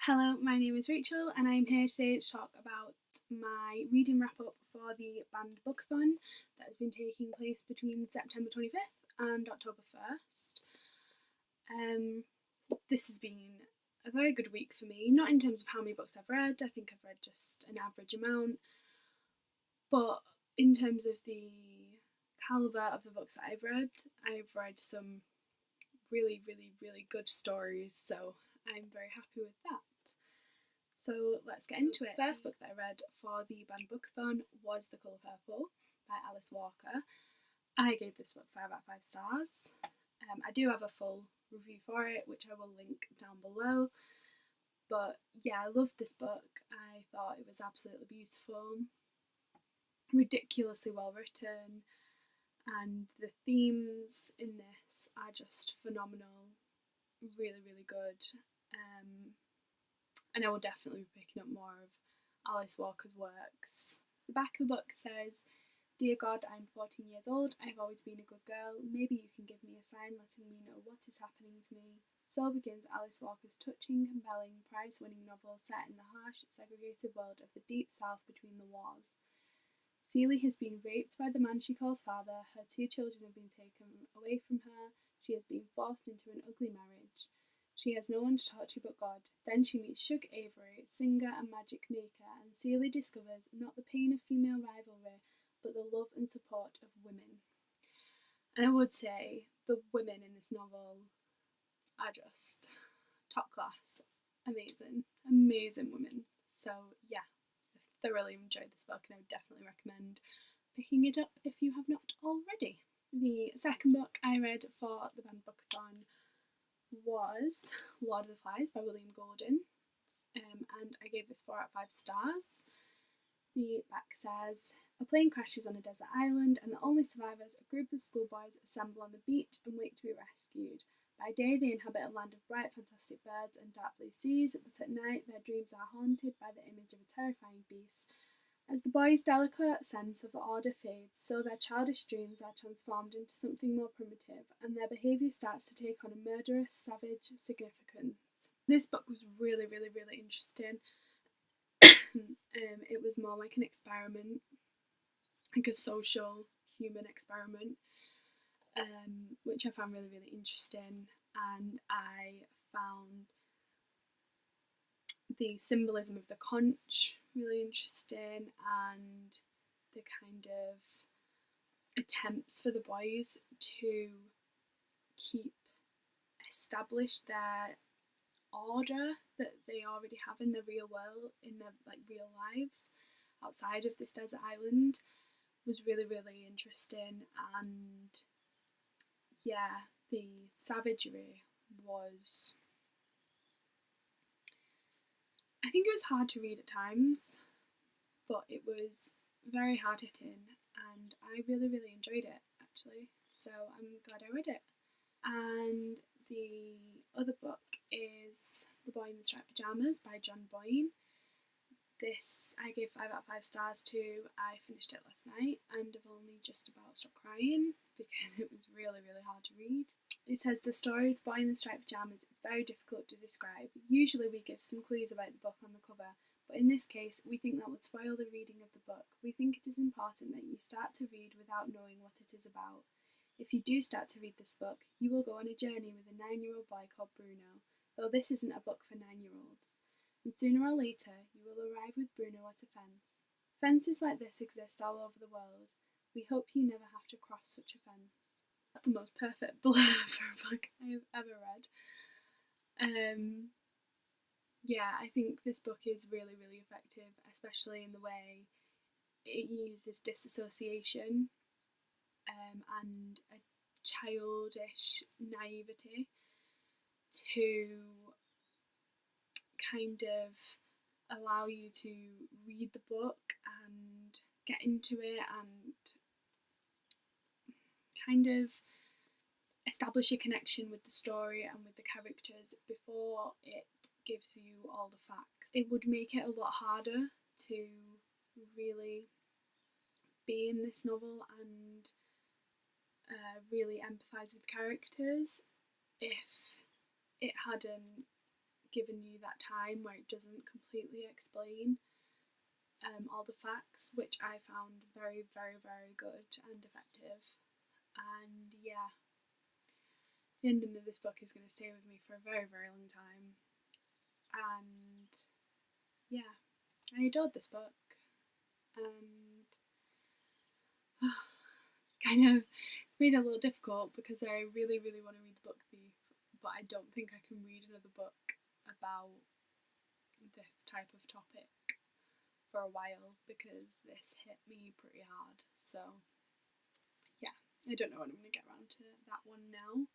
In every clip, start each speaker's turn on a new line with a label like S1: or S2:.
S1: Hello, my name is Rachel and I'm here today to talk about my reading wrap up for the band Book-a-thon that has been taking place between September 25th and October 1st. This has been a very good week for me, not in terms of how many books I've read, I think I've read just an average amount, but in terms of the calibre of the books that I've read some really good stories, so I'm very happy with that. So let's get into it. The first book that I read for the band Book-a-thon was The Colour Purple by Alice Walker. I gave this book 5 out of 5 stars. I do have a full review for it, which I will link down below. But yeah, I loved this book. I thought it was absolutely beautiful, ridiculously well written, and the themes in this are just phenomenal, really good. And I will definitely be picking up more of Alice Walker's works. The back of the book says, "Dear God, I'm 14 years old. I've always been a good girl. Maybe you can give me a sign letting me know what is happening to me." So begins Alice Walker's touching, compelling, prize-winning novel set in the harsh, segregated world of the Deep South between the wars. Celie has been raped by the man she calls father. Her 2 children have been taken away from her. She has been forced into an ugly marriage. She has no one to talk to but God. Then she meets Shug Avery, singer and magic maker, and Celie discovers not the pain of female rivalry, but the love and support of women. And I would say the women in this novel are just top class, amazing women. So yeah, I thoroughly enjoyed this book and I would definitely recommend picking it up if you have not already. The second book I read for the band Book-a-thon was Lord of the Flies by William Golding, and I gave this 4 out of 5 stars. The back says, "A plane crashes on a desert island and the only survivors, a group of schoolboys, assemble on the beach and wait to be rescued. By day they inhabit a land of bright fantastic birds and dark blue seas, but at night their dreams are haunted by the image of a terrifying beast. As the boys' delicate sense of order fades, so their childish dreams are transformed into something more primitive, and their behaviour starts to take on a murderous, savage significance." This book was really interesting. It was more like an experiment, like a social human experiment, which I found really interesting, and I found the symbolism of the conch really interesting, and the kind of attempts for the boys to keep established their order that they already have in the real world, in their real lives outside of this desert island, was really interesting. And yeah, the savagery was, I think it was hard to read at times, but it was very hard hitting and I really enjoyed it actually, so I'm glad I read it. And the other book is The Boy in the Striped Pyjamas by John Boyne. This I gave 5 out of 5 stars to. I finished it last night and I've only just about stopped crying because it was really hard to read. It says, "The story of The Boy in the Striped Pyjamas is very difficult to describe. Usually we give some clues about the book on the cover, but in this case we think that would spoil the reading of the book. We think it is important that you start to read without knowing what it is about. If you do start to read this book, you will go on a journey with a 9-year-old boy called Bruno, though this isn't a book for 9-year-olds. And sooner or later, you will arrive with Bruno at a fence. Fences like this exist all over the world. We hope you never have to cross such a fence." That's the most perfect blurb for a book I've ever read. Yeah, I think this book is really effective, especially in the way it uses disassociation and a childish naivety to kind of allow you to read the book and get into it and kind of establish a connection with the story and with the characters before it gives you all the facts. It would make it a lot harder to really be in this novel and really empathise with characters if it hadn't given you that time where it doesn't completely explain all the facts, which I found very, very, very good and effective. And yeah, the ending of this book is going to stay with me for a very, very long time. And yeah, I adored this book. And it's made it a little difficult because I really, really want to read The Book Thief, but I don't think I can read another book about this type of topic for a while because this hit me pretty hard. So yeah, I don't know when I'm going to get around to that one now,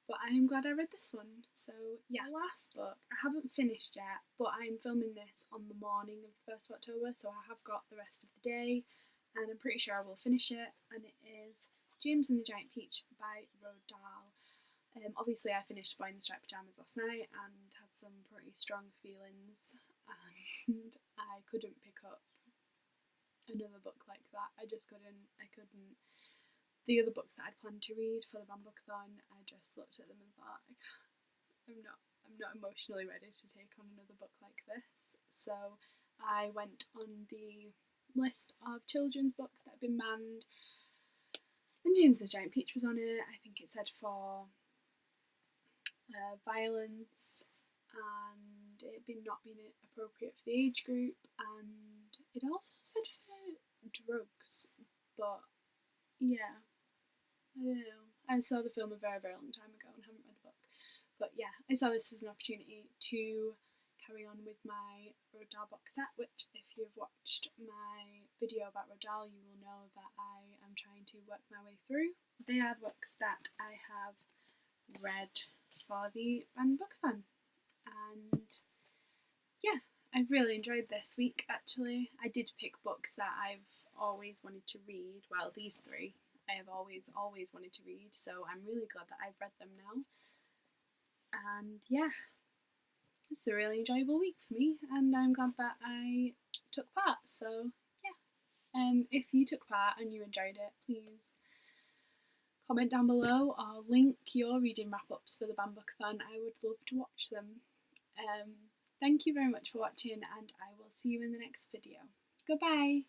S1: but I'm glad I read this one. So yeah, last book I haven't finished yet, but I'm filming this on the morning of the 1st of October, so I have got the rest of the day and I'm pretty sure I will finish it, and it is James and the Giant Peach by Roald Dahl. Obviously I finished Boy in the Striped Pyjamas last night and had some pretty strong feelings, and I couldn't pick up another book like that. I couldn't. The other books that I'd planned to read for the Book-a-thon, I just looked at them and thought, I'm not emotionally ready to take on another book like this. So I went on the list of children's books that have been banned, and James the Giant Peach was on it. I think it said for violence and it not being appropriate for the age group, and it also said for drugs, but yeah, I don't know. I saw the film a very, very long time ago and haven't read the book, but yeah, I saw this as an opportunity to carry on with my Roald Dahl box set, which if you've watched my video about Roald Dahl, you will know that I am trying to work my way through. They are books that I have read for the Book-a-thon, and yeah, I've really enjoyed this week actually. I did pick books that I've always wanted to read. Well, these three I have always wanted to read, so I'm really glad that I've read them now. And yeah, it's a really enjoyable week for me, and I'm glad that I took part. So yeah, if you took part and you enjoyed it, please comment down below or link your reading wrap-ups for the Book-a-thon. I would love to watch them. Thank you very much for watching, and I will see you in the next video. Goodbye!